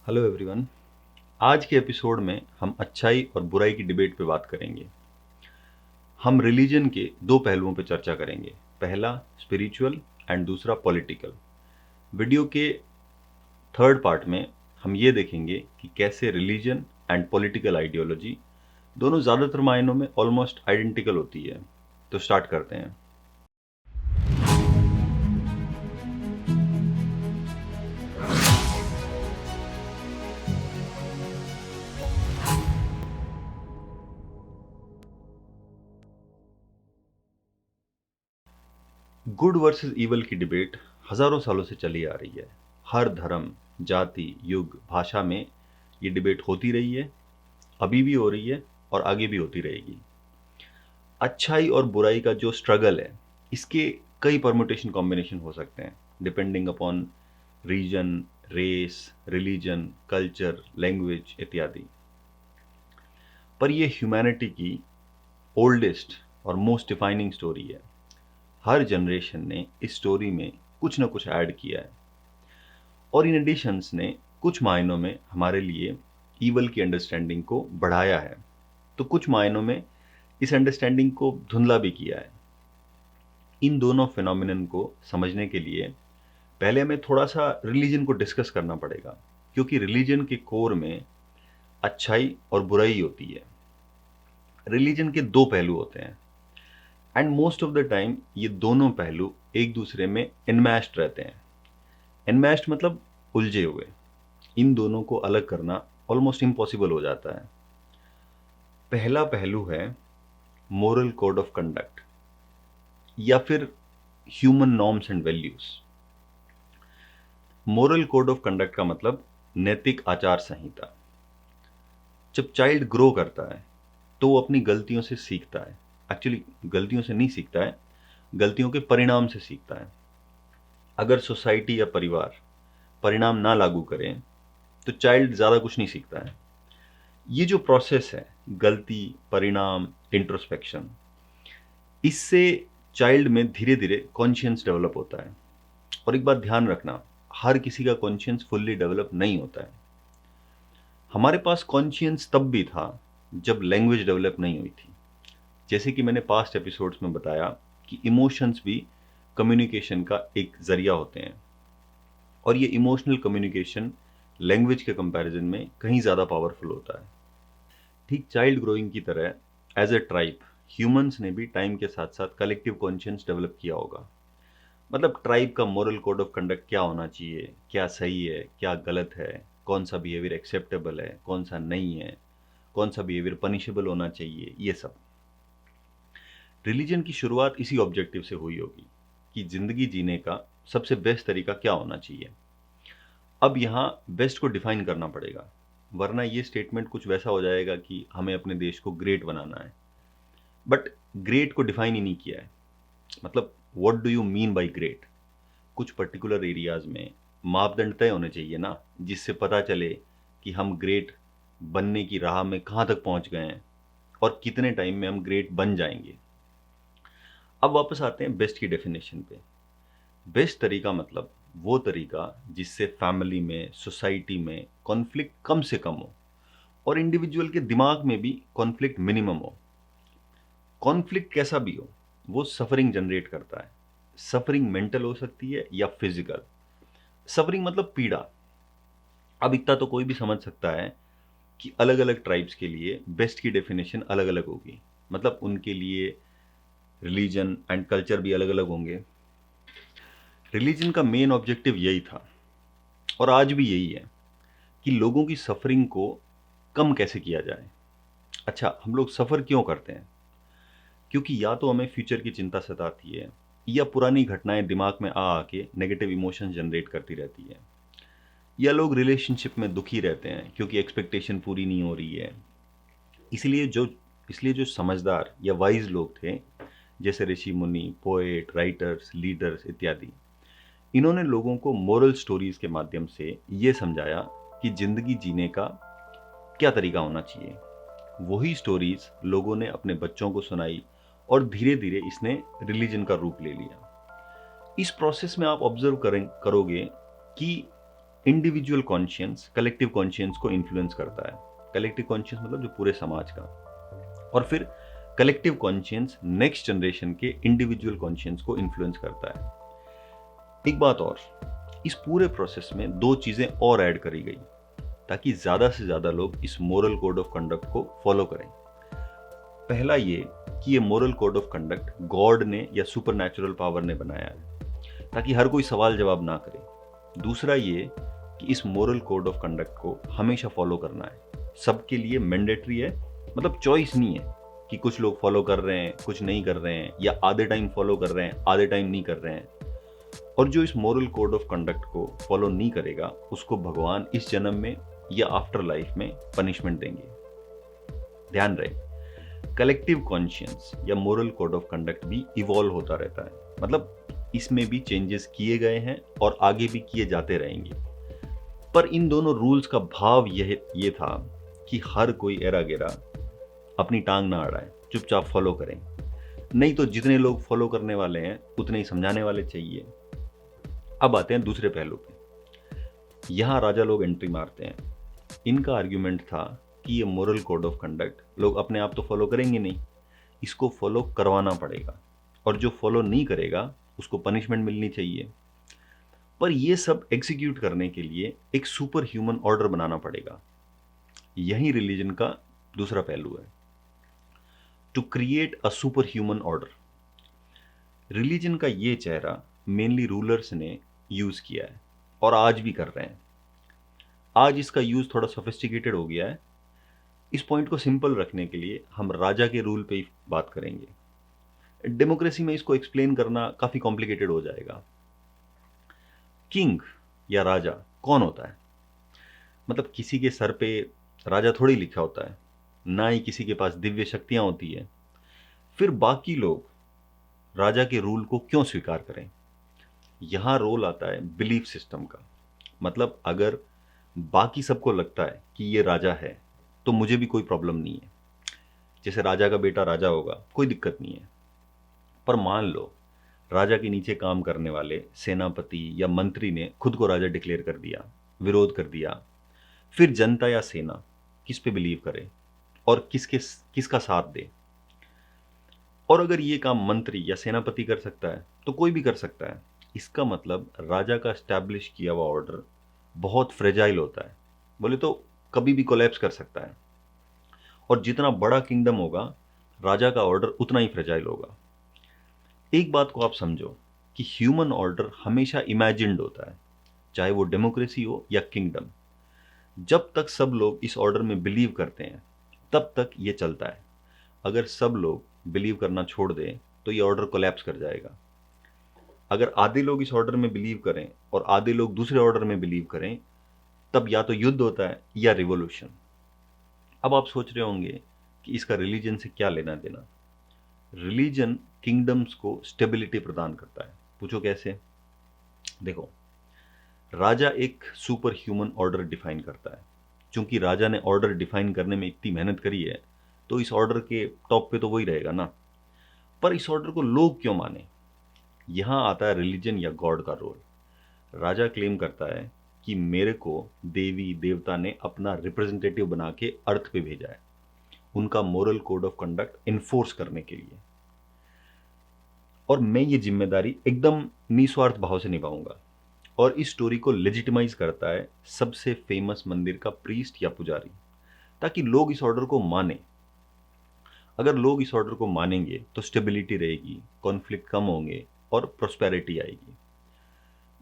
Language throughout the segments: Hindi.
Hello everyone. आज के एपिसोड में हम अच्छाई और बुराई की डिबेट पे बात करेंगे। हम रिलीजन के दो पहलुओं पे चर्चा करेंगे, पहला स्पिरिचुअल एंड दूसरा पॉलिटिकल। वीडियो के थर्ड पार्ट में हम ये देखेंगे कि कैसे रिलीजन एंड पॉलिटिकल आइडियोलॉजी दोनों ज़्यादातर मायनों में ऑलमोस्ट आइडेंटिकल होती है। तो स्टार्ट करते हैं। गुड वर्सेस इवल की डिबेट हजारों सालों से चली आ रही है। हर धर्म, जाति, युग, भाषा में ये डिबेट होती रही है, अभी भी हो रही है और आगे भी होती रहेगी। अच्छाई और बुराई का जो स्ट्रगल है, इसके कई परमुटेशन कॉम्बिनेशन हो सकते हैं depending upon region, race, religion, culture, language इत्यादि। पर यह ह्यूमैनिटी की ओल्डेस्ट और मोस्ट डिफाइनिंग स्टोरी है। हर जनरेशन ने इस स्टोरी में कुछ ना कुछ ऐड किया है और इन एडिशंस ने कुछ मायनों में हमारे लिए ईवल की अंडरस्टैंडिंग को बढ़ाया है, तो कुछ मायनों में इस अंडरस्टैंडिंग को धुंधला भी किया है। इन दोनों फिनोमिनन को समझने के लिए पहले हमें थोड़ा सा रिलीजन को डिस्कस करना पड़ेगा, क्योंकि रिलीजन के कोर में अच्छाई और बुराई होती है। रिलीजन के दो पहलू होते हैं and most of the time ये दोनों पहलू एक दूसरे में इनमैश्ड रहते हैं। इनमैश्ड मतलब उलझे हुए। इन दोनों को अलग करना ऑलमोस्ट इम्पॉसिबल हो जाता है। पहला पहलू है मोरल कोड ऑफ कंडक्ट या फिर human norms and values. Moral code of conduct का मतलब नैतिक आचार संहिता। जब चाइल्ड ग्रो करता है तो वो अपनी गलतियों से सीखता है। एक्चुअली गलतियों से नहीं सीखता है, गलतियों के परिणाम से सीखता है। अगर सोसाइटी या परिवार परिणाम ना लागू करें तो चाइल्ड ज़्यादा कुछ नहीं सीखता है। ये जो प्रोसेस है, गलती, परिणाम, इंट्रोस्पेक्शन, इससे चाइल्ड में धीरे धीरे कॉन्शियंस डेवलप होता है। और एक बात ध्यान रखना, हर किसी का कॉन्शियंस फुल्ली डेवलप नहीं होता है। हमारे पास कॉन्शियंस तब भी था जब लैंग्वेज डेवलप नहीं हुई थी। जैसे कि मैंने पास्ट एपिसोड्स में बताया कि इमोशंस भी कम्युनिकेशन का एक जरिया होते हैं और ये इमोशनल कम्युनिकेशन लैंग्वेज के कंपैरिजन में कहीं ज़्यादा पावरफुल होता है। ठीक चाइल्ड ग्रोइंग की तरह एज ए ट्राइब ह्यूमंस ने भी टाइम के साथ साथ कलेक्टिव कॉन्शियंस डेवलप किया होगा। मतलब ट्राइब का मोरल कोड ऑफ कंडक्ट क्या होना चाहिए, क्या सही है, क्या गलत है, कौन सा बिहेवियर एक्सेप्टेबल है, कौन सा नहीं है, कौन सा बिहेवियर पनिशेबल होना चाहिए, ये सब। रिलीजन की शुरुआत इसी ऑब्जेक्टिव से हुई होगी कि जिंदगी जीने का सबसे बेस्ट तरीका क्या होना चाहिए। अब यहाँ बेस्ट को डिफाइन करना पड़ेगा, वरना ये स्टेटमेंट कुछ वैसा हो जाएगा कि हमें अपने देश को ग्रेट बनाना है। बट ग्रेट को डिफाइन ही नहीं किया है। मतलब what do you mean by great? कुछ पर्टिकुलर एरियाज में मापदंड तय होने चाहिए ना, जिससे पता चले कि हम ग्रेट बनने की राह में कहाँ तक पहुँच गए हैं और कितने टाइम में हम ग्रेट बन जाएंगे। अब वापस आते हैं बेस्ट की डेफिनेशन पे। बेस्ट तरीका मतलब वो तरीका जिससे फैमिली में, सोसाइटी में कॉन्फ्लिक्ट कम से कम हो और इंडिविजुअल के दिमाग में भी कॉन्फ्लिक्ट मिनिमम हो। कॉन्फ्लिक्ट कैसा भी हो, वो सफरिंग जनरेट करता है। सफरिंग मेंटल हो सकती है या फिजिकल। सफरिंग मतलब पीड़ा। अब इतना तो कोई भी समझ सकता है कि अलग अलग ट्राइब्स के लिए बेस्ट की डेफिनेशन अलग अलग होगी। मतलब उनके लिए रिलीजन एंड कल्चर भी अलग अलग होंगे। रिलीजन का मेन ऑब्जेक्टिव यही था और आज भी यही है कि लोगों की सफरिंग को कम कैसे किया जाए। अच्छा, हम लोग सफ़र क्यों करते हैं? क्योंकि या तो हमें फ्यूचर की चिंता सताती है या पुरानी घटनाएं दिमाग में आ आके नेगेटिव इमोशंस जनरेट करती रहती है, या लोग रिलेशनशिप में दुखी रहते हैं क्योंकि एक्सपेक्टेशन पूरी नहीं हो रही है। इसलिए जो इसलिए जो समझदार या वाइज लोग थे, जैसे ऋषि मुनि, पोएट, राइटर्स, लीडर्स इत्यादि, इन्होंने लोगों को मोरल स्टोरीज के माध्यम से ये समझाया कि जिंदगी जीने का क्या तरीका होना चाहिए। वही स्टोरीज लोगों ने अपने बच्चों को सुनाई और धीरे धीरे इसने रिलीजन का रूप ले लिया। इस प्रोसेस में आप ऑब्जर्व करोगे कि इंडिविजुअल कॉन्शियंस कलेक्टिव कॉन्शियंस को इन्फ्लुएंस करता है। कलेक्टिव कॉन्शियंस मतलब जो पूरे समाज का, और फिर कलेक्टिव कॉन्शियंस नेक्स्ट जनरेशन के इंडिविजुअल कॉन्शियंस को इन्फ्लुएंस करता है। एक बात और, इस पूरे प्रोसेस में दो चीजें और ऐड करी गई ताकि ज्यादा से ज्यादा लोग इस मोरल कोड ऑफ कंडक्ट को फॉलो करें। पहला ये कि ये moral code of conduct God ने या सुपरनैचुरल पावर ने बनाया है ताकि हर कोई सवाल जवाब ना करे। दूसरा ये कि इस मोरल कोड ऑफ कंडक्ट को हमेशा फॉलो करना है, सबके लिए मैंडेटरी है, मतलब चॉइस नहीं है कि कुछ लोग फॉलो कर रहे हैं कुछ नहीं कर रहे हैं, या आधे टाइम फॉलो कर रहे हैं आधे टाइम नहीं कर रहे हैं। और जो इस मोरल कोड ऑफ कंडक्ट को फॉलो नहीं करेगा उसको भगवान इस जन्म में या आफ्टर लाइफ में पनिशमेंट देंगे। ध्यान रहे, कलेक्टिव कॉन्शियंस या मोरल कोड ऑफ कंडक्ट भी इवॉल्व होता रहता है, मतलब इसमें भी चेंजेस किए गए हैं और आगे भी किए जाते रहेंगे। पर इन दोनों रूल्स का भाव ये था कि हर कोई एरा गेरा अपनी टांग ना अड़ाए, चुपचाप फॉलो करें। नहीं तो जितने लोग फॉलो करने वाले हैं उतने ही समझाने वाले चाहिए। अब आते हैं दूसरे पहलू पे। यहां राजा लोग एंट्री मारते हैं। इनका आर्ग्यूमेंट था कि ये मोरल कोड ऑफ कंडक्ट लोग अपने आप तो फॉलो करेंगे नहीं, इसको फॉलो करवाना पड़ेगा, और जो फॉलो नहीं करेगा उसको पनिशमेंट मिलनी चाहिए। पर ये सब एग्जीक्यूट करने के लिए एक सुपर ह्यूमन ऑर्डर बनाना पड़ेगा। यही रिलीजन का दूसरा पहलू है, to create a super human order. Religion का ये चेहरा मेनली रूलर्स ने यूज किया है और आज भी कर रहे हैं। आज इसका यूज थोड़ा सोफिस्टिकेटेड हो गया है। इस पॉइंट को सिंपल रखने के लिए हम राजा के रूल पे ही बात करेंगे। डेमोक्रेसी में इसको एक्सप्लेन करना काफी कॉम्प्लिकेटेड हो जाएगा। किंग या राजा कौन होता है? मतलब किसी के सर पे राजा थोड़ी लिखा होता है, ना ही किसी के पास दिव्य शक्तियां होती है। फिर बाकी लोग राजा के रूल को क्यों स्वीकार करें? यहां रोल आता है बिलीफ सिस्टम का। मतलब अगर बाकी सबको लगता है कि ये राजा है तो मुझे भी कोई प्रॉब्लम नहीं है, जैसे राजा का बेटा राजा होगा, कोई दिक्कत नहीं है। पर मान लो राजा के नीचे काम करने वाले सेनापति या मंत्री ने खुद को राजा डिक्लेयर कर दिया, विरोध कर दिया, फिर जनता या सेना किस पे बिलीव करे और किसका साथ दे? और अगर ये काम मंत्री या सेनापति कर सकता है तो कोई भी कर सकता है। इसका मतलब राजा का एस्टैब्लिश किया हुआ ऑर्डर बहुत फ्रेजाइल होता है, बोले तो कभी भी कोलैप्स कर सकता है। और जितना बड़ा किंगडम होगा राजा का ऑर्डर उतना ही फ्रेजाइल होगा। एक बात को आप समझो कि ह्यूमन ऑर्डर हमेशा इमेजिन्ड होता है, चाहे वो डेमोक्रेसी हो या किंगडम। जब तक सब लोग इस ऑर्डर में बिलीव करते हैं तब तक ये चलता है। अगर सब लोग बिलीव करना छोड़ दें तो ये ऑर्डर कोलैप्स कर जाएगा। अगर आधे लोग इस ऑर्डर में बिलीव करें और आधे लोग दूसरे ऑर्डर में बिलीव करें, तब या तो युद्ध होता है या रिवॉल्यूशन। अब आप सोच रहे होंगे कि इसका रिलीजन से क्या लेना देना? रिलीजन किंगडम्स को स्टेबिलिटी प्रदान करता है। पूछो कैसे? देखो, राजा एक सुपर ह्यूमन ऑर्डर डिफाइन करता है। चूंकि राजा ने ऑर्डर डिफाइन करने में इतनी मेहनत करी है तो इस ऑर्डर के टॉप पे तो वही रहेगा ना। पर इस ऑर्डर को लोग क्यों माने? यहां आता है रिलीजन या गॉड का रोल। राजा क्लेम करता है कि मेरे को देवी देवता ने अपना रिप्रेजेंटेटिव बना के अर्थ पे भेजा है, उनका moral code of conduct enforce करने के लिए, और मैं ये जिम्मेदारी एकदम निस्वार्थ भाव से निभाऊंगा। और इस स्टोरी को लेजिटिमाइज करता है सबसे फेमस मंदिर का प्रीस्ट या पुजारी, ताकि लोग इस ऑर्डर को माने। अगर लोग इस ऑर्डर को मानेंगे तो स्टेबिलिटी रहेगी, कॉन्फ्लिक्ट कम होंगे और प्रोस्पेरिटी आएगी।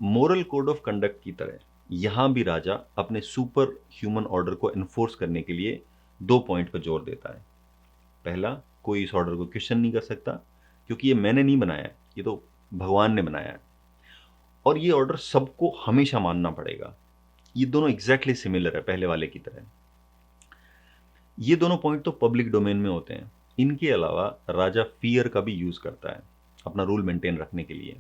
मोरल कोड ऑफ कंडक्ट की तरह यहां भी राजा अपने सुपर ह्यूमन ऑर्डर को एनफोर्स करने के लिए दो पॉइंट पर जोर देता है। पहला, कोई इस ऑर्डर को क्वेश्चन नहीं कर सकता क्योंकि ये मैंने नहीं बनाया है, ये तो भगवान ने बनाया है। और ये ऑर्डर सबको हमेशा मानना पड़ेगा। ये दोनों एग्जैक्टली सिमिलर है पहले वाले की तरह। ये दोनों पॉइंट तो पब्लिक डोमेन में होते हैं। इनके अलावा राजा फियर का भी यूज करता है अपना रूल मेंटेन रखने के लिए।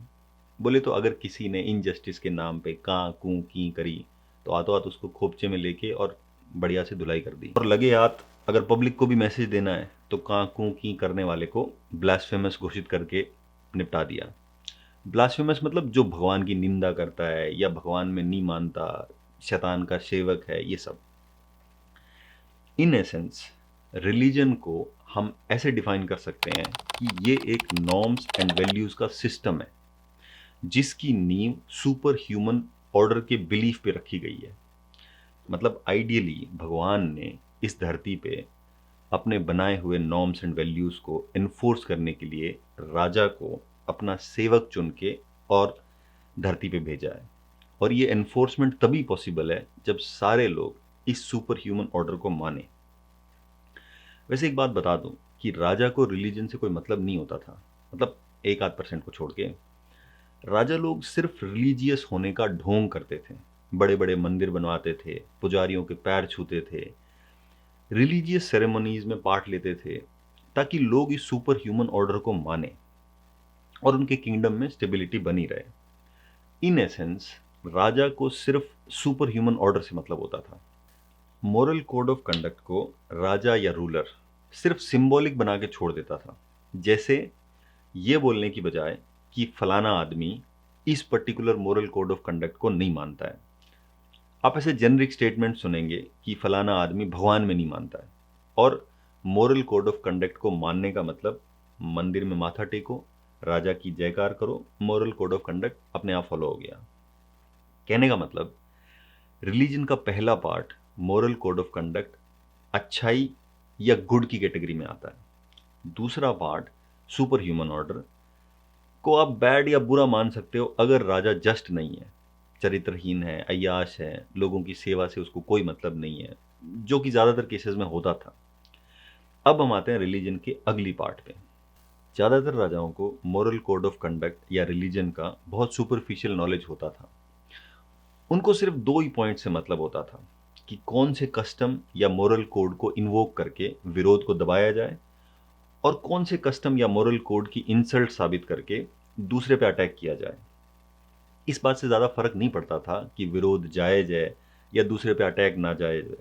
बोले तो अगर किसी ने इनजस्टिस के नाम पे कां कूं की करी तो हाथों हाथ उसको खोपचे में लेके और बढ़िया से धुलाई कर दी। और लगे हाथ अगर पब्लिक को भी मैसेज देना है तो कां कूं की करने वाले को ब्लास्फेमस घोषित करके निपटा दिया। ब्लास्फेमस मतलब जो भगवान की निंदा करता है या भगवान में नहीं मानता, शैतान का सेवक है, ये सब। इन एसेंस रिलीजन को हम ऐसे डिफाइन कर सकते हैं कि ये एक नॉर्म्स एंड वैल्यूज का सिस्टम है जिसकी नींव सुपर ह्यूमन ऑर्डर के बिलीफ पे रखी गई है। मतलब आइडियली भगवान ने इस धरती पे अपने बनाए हुए नॉर्म्स एंड वैल्यूज को इन्फोर्स करने के लिए राजा को अपना सेवक चुन के और धरती पे भेजा है। और ये एनफोर्समेंट तभी पॉसिबल है जब सारे लोग इस सुपर ह्यूमन ऑर्डर को माने। वैसे एक बात बता दूं कि राजा को रिलीजन से कोई मतलब नहीं होता था, मतलब 1-8% को छोड़ के। राजा लोग सिर्फ रिलीजियस होने का ढोंग करते थे, बड़े बड़े मंदिर बनवाते थे, पुजारियों के पैर छूते थे, रिलीजियस सेरेमनीज में पार्ट लेते थे ताकि लोग इस सुपर ह्यूमन ऑर्डर को माने और उनके किंगडम में स्टेबिलिटी बनी रहे। इन एसेंस राजा को सिर्फ सुपर ह्यूमन ऑर्डर से मतलब होता था। मोरल कोड ऑफ कंडक्ट को राजा या रूलर सिर्फ सिंबॉलिक बना के छोड़ देता था, जैसे ये बोलने की बजाय कि फलाना आदमी इस particular moral code of conduct को नहीं मानता है। आप ऐसे जेनरिक स्टेटमेंट सुनेंगे कि फलाना आदमी भगवान में नहीं मानता है, और मोरल कोड ऑफ कंडक्ट को मानने का मतलब मंदिर में माथा टेको, राजा की जयकार करो, मोरल कोड ऑफ कंडक्ट अपने आप फॉलो हो गया। कहने का मतलब रिलीजन का पहला part moral code of conduct अच्छाई या गुड की कैटेगरी में आता है। दूसरा पार्ट सुपर ह्यूमन ऑर्डर को आप बैड या बुरा मान सकते हो अगर राजा जस्ट नहीं है, चरित्रहीन है, अय्याश है, लोगों की सेवा से उसको कोई मतलब नहीं है, जो कि ज़्यादातर केसेस में होता था। अब हम आते हैं रिलीजन के अगली पार्ट पे। ज़्यादातर राजाओं को मोरल कोड ऑफ कंडक्ट या रिलीजन का बहुत सुपरफिशियल नॉलेज होता था। उनको सिर्फ 2 ही पॉइंट से मतलब होता था कि कौन से कस्टम या मोरल कोड को इन्वोक करके विरोध को दबाया जाए और कौन से कस्टम या मोरल कोड की इंसल्ट साबित करके दूसरे पे अटैक किया जाए। इस बात से ज़्यादा फर्क नहीं पड़ता था कि विरोध जायज है या दूसरे पे अटैक ना जायज है,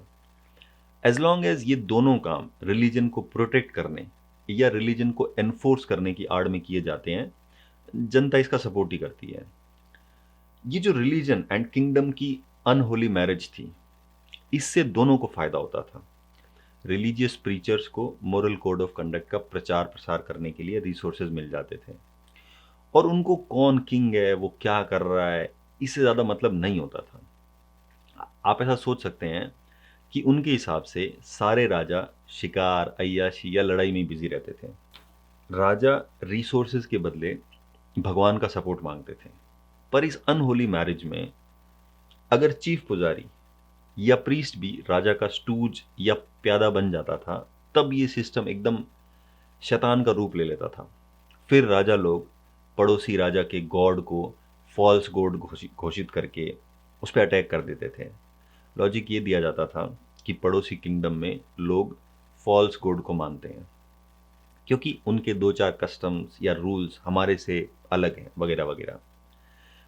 एज लॉन्ग एज ये दोनों काम रिलीजन को प्रोटेक्ट करने या रिलीजन को एनफोर्स करने की आड़ में किए जाते हैं, जनता इसका सपोर्ट ही करती है। ये जो रिलीजन एंड किंगडम की अनहोली मैरिज थी, इससे दोनों को फायदा होता था। रिलीजियस प्रीचर्स को मोरल कोड ऑफ कंडक्ट का प्रचार प्रसार करने के लिए रिसोर्सेज मिल जाते थे, और उनको कौन किंग है, वो क्या कर रहा है, इससे ज़्यादा मतलब नहीं होता था। आप ऐसा सोच सकते हैं कि उनके हिसाब से सारे राजा शिकार, अय्याशी या लड़ाई में बिजी रहते थे। राजा रिसोर्सेज के बदले भगवान का सपोर्ट मांगते थे। पर इस अनहोली मैरिज में अगर चीफ पुजारी या प्रीस्ट भी राजा का स्टूज या प्यादा बन जाता था, तब ये सिस्टम एकदम शैतान का रूप ले लेता था। फिर राजा लोग पड़ोसी राजा के गॉड को फॉल्स गॉड घोषित करके उस पर अटैक कर देते थे। लॉजिक ये दिया जाता था कि पड़ोसी किंगडम में लोग फॉल्स गॉड को मानते हैं क्योंकि उनके 2-4 कस्टम्स या रूल्स हमारे से अलग हैं, वगैरह वगैरह।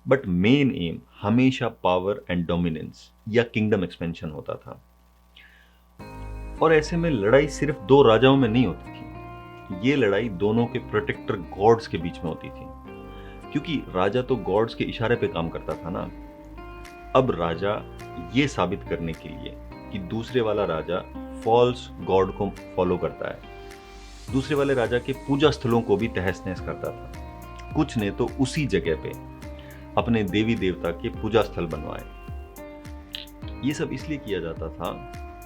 बट मेन एम हमेशा पावर एंड डोमिनेंस या किंगडम एक्सपेंशन होता था। और ऐसे में लड़ाई सिर्फ 2 राजाओं में नहीं होती थी, ये लड़ाई दोनों के प्रोटेक्टर गॉड्स के बीच में होती थी, क्योंकि राजा तो गॉड्स के इशारे पे काम करता था ना। अब राजा ये साबित करने के लिए कि दूसरे वाला राजा फॉल्स गॉड को फॉलो करता है, दूसरे वाले राजा के पूजा स्थलों को भी तहस नहस करता था। कुछ ने तो उसी जगह पे अपने देवी देवता के पूजा स्थल बनवाए। ये सब इसलिए किया जाता था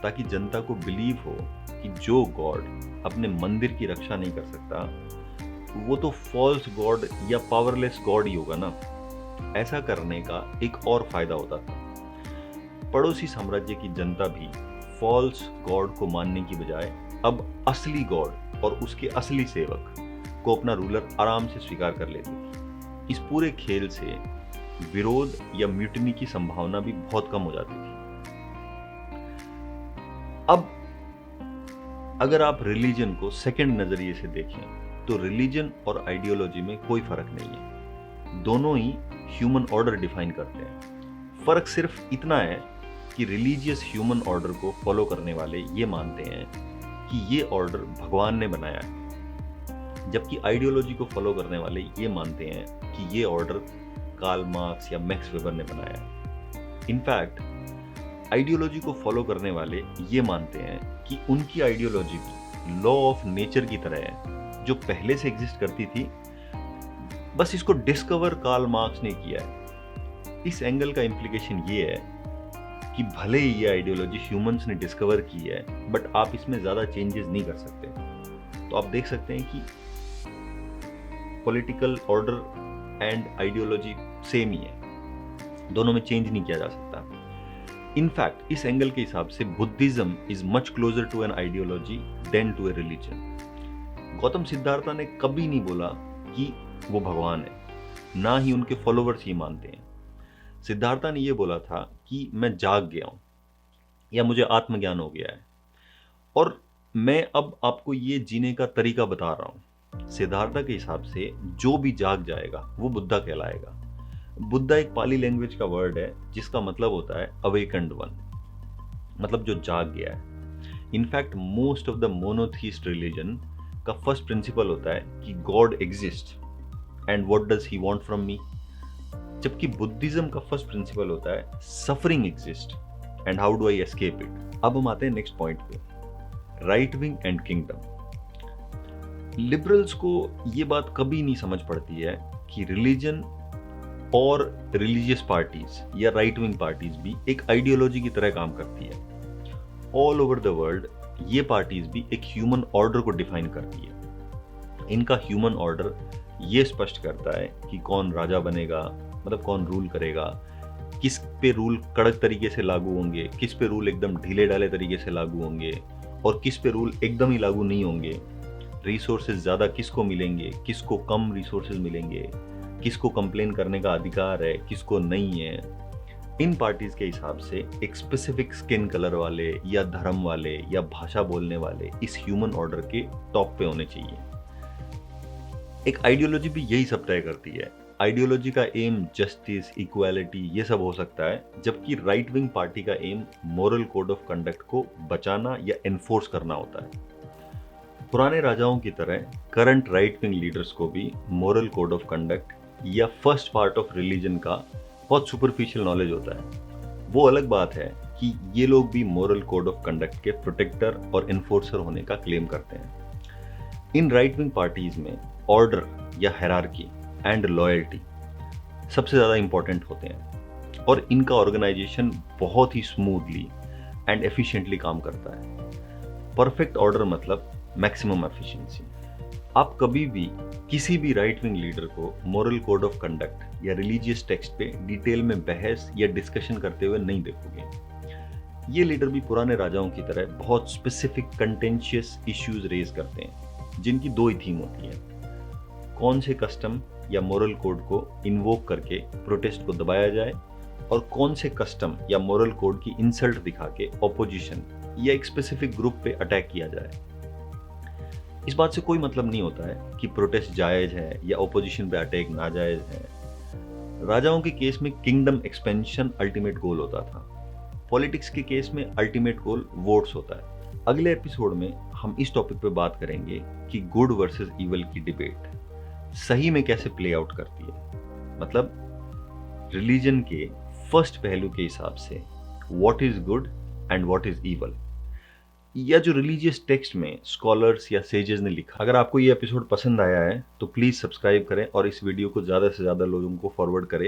ताकि जनता को बिलीव हो कि जो गॉड अपने मंदिर की रक्षा नहीं कर सकता, वो तो फॉल्स गॉड या पावरलेस गॉड ही होगा ना। ऐसा करने का एक और फायदा होता था। पड़ोसी साम्राज्य की जनता भी फॉल्स गॉड को मानने की बजाय अब असली गॉड और उसके असली सेवक को अपना रूलर आराम से स्वीकार कर लेती थी। इस पूरे खेल से विरोध या म्यूटिनी की संभावना भी बहुत कम हो जाती थी। अब अगर आप रिलीजन को सेकंड नजरिए से देखें तो रिलीजन और आइडियोलॉजी में कोई फर्क नहीं है, दोनों ही ह्यूमन ऑर्डर डिफाइन करते हैं। फर्क सिर्फ इतना है कि रिलीजियस ह्यूमन ऑर्डर को फॉलो करने वाले ये मानते हैं कि ये ऑर्डर भगवान ने बनाया है, जबकि आइडियोलॉजी को फॉलो करने वाले ये मानते हैं कि ये ऑर्डर कार्ल मार्क्स या मैक्स वेबर ने बनाया है। इनफैक्ट आइडियोलॉजी को फॉलो करने वाले ये मानते हैं कि उनकी आइडियोलॉजी भी लॉ ऑफ नेचर की तरह है, जो पहले से एग्जिस्ट करती थी, बस इसको डिस्कवर कार्ल मार्क्स ने किया है। इस एंगल का इम्प्लीकेशन ये है कि भले ही ये आइडियोलॉजी ह्यूमंस ने डिस्कवर की है, बट आप इसमें ज्यादा चेंजेस नहीं कर सकते। तो आप देख सकते हैं कि political order and ideology same ही है, दोनों में चेंज नहीं किया जा सकता। इनफैक्ट इस एंगल के हिसाब से Buddhism is much closer to an ideology than to a religion. Gautam Siddhartha ने कभी नहीं बोला कि वो भगवान है, ना ही उनके फॉलोवर्स ये मानते हैं। सिद्धार्था ने ये बोला था कि मैं जाग गया हूं या मुझे आत्मज्ञान हो गया है और मैं अब आपको ये जीने का तरीका बता रहा हूं। सिद्धार्था के हिसाब से जो भी जाग जाएगा वो बुद्धा कहलाएगा। बुद्धा एक पाली लैंग्वेज का वर्ड है जिसका मतलब होता है अवेकन्ड वन, मतलब जो जाग गया है। In fact most of the monotheist religion का फर्स्ट प्रिंसिपल होता है कि God exist and what does he want from me, जबकि बुद्धिज्म का फर्स्ट प्रिंसिपल होता है suffering exist and how do I escape it. अब हम आते हैं नेक्स्ट पॉइंट पे, right wing and kingdom. Liberals को ये बात कभी नहीं समझ पड़ती है कि रिलीजन और रिलीजियस पार्टीज या राइट विंग पार्टीज भी एक आइडियोलॉजी की तरह काम करती है। ऑल ओवर द वर्ल्ड ये पार्टीज भी एक ह्यूमन ऑर्डर को डिफाइन करती है। इनका ह्यूमन ऑर्डर ये स्पष्ट करता है कि कौन राजा बनेगा, मतलब कौन रूल करेगा, किस पे रूल कड़क तरीके से लागू होंगे, किस पे रूल एकदम ढीले ढाले तरीके से लागू होंगे और किस पे रूल एकदम ही लागू नहीं होंगे। रिसोर्सेज ज्यादा किसको मिलेंगे, किसको कम रिसोर्सेज मिलेंगे, किसको कंप्लेन करने का अधिकार है, किसको नहीं है। इन पार्टीज के हिसाब से एक स्पेसिफिक स्किन कलर वाले या धर्म वाले या भाषा बोलने वाले इस ह्यूमन ऑर्डर के टॉप पे होने चाहिए। एक आइडियोलॉजी भी यही सब तय करती है। आइडियोलॉजी का एम जस्टिस, इक्वालिटी ये सब हो सकता है, जबकि राइट विंग पार्टी का aim moral code of conduct को बचाना या एनफोर्स करना होता है। पुराने राजाओं की तरह करंट राइट विंग लीडर्स को भी मोरल कोड ऑफ कंडक्ट या फर्स्ट पार्ट ऑफ रिलीजन का बहुत सुपरफिशियल नॉलेज होता है। वो अलग बात है कि ये लोग भी मोरल कोड ऑफ कंडक्ट के प्रोटेक्टर और एनफोर्सर होने का क्लेम करते हैं। इन राइट विंग पार्टीज में ऑर्डर या हायरार्की एंड लॉयल्टी सबसे ज़्यादा इंपॉर्टेंट होते हैं और इनका ऑर्गेनाइजेशन बहुत ही स्मूथली एंड एफिशिएंटली काम करता है। परफेक्ट ऑर्डर मतलब मैक्सिमम एफिशिएंसी। आप कभी भी किसी भी राइट विंग लीडर को मोरल कोड ऑफ कंडक्ट या रिलीजियस टेक्स्ट पे डिटेल में बहस या डिस्कशन करते हुए नहीं देखोगे। ये लीडर भी पुराने राजाओं की तरह बहुत स्पेसिफिक कंटेंशियस इश्यूज रेज करते हैं, जिनकी दो ही थीम होती है, कौन से कस्टम या मोरल कोड को इन्वोक करके प्रोटेस्ट को दबाया जाए और कौन से कस्टम या मोरल कोड की इंसल्ट दिखा के ऑपोजिशन या एक स्पेसिफिक ग्रुप पे अटैक किया जाए। इस बात से कोई मतलब नहीं होता है कि प्रोटेस्ट जायज है या ऑपोजिशन पे अटैक नाजायज है। राजाओं के केस में किंगडम एक्सपेंशन अल्टीमेट गोल होता था, पॉलिटिक्स के केस में अल्टीमेट गोल वोट्स होता है। अगले एपिसोड में हम इस टॉपिक पे बात करेंगे कि गुड वर्सेस इवल की डिबेट सही में कैसे प्ले आउट करती है, मतलब रिलीजन के फर्स्ट पहलू के हिसाब से what is good and what is evil, या जो रिलीजियस टेक्स्ट में स्कॉलर्स या सेजेस ने लिखा। अगर आपको ये एपिसोड पसंद आया है तो प्लीज सब्सक्राइब करें और इस वीडियो को ज़्यादा से ज़्यादा लोगों को फॉरवर्ड करें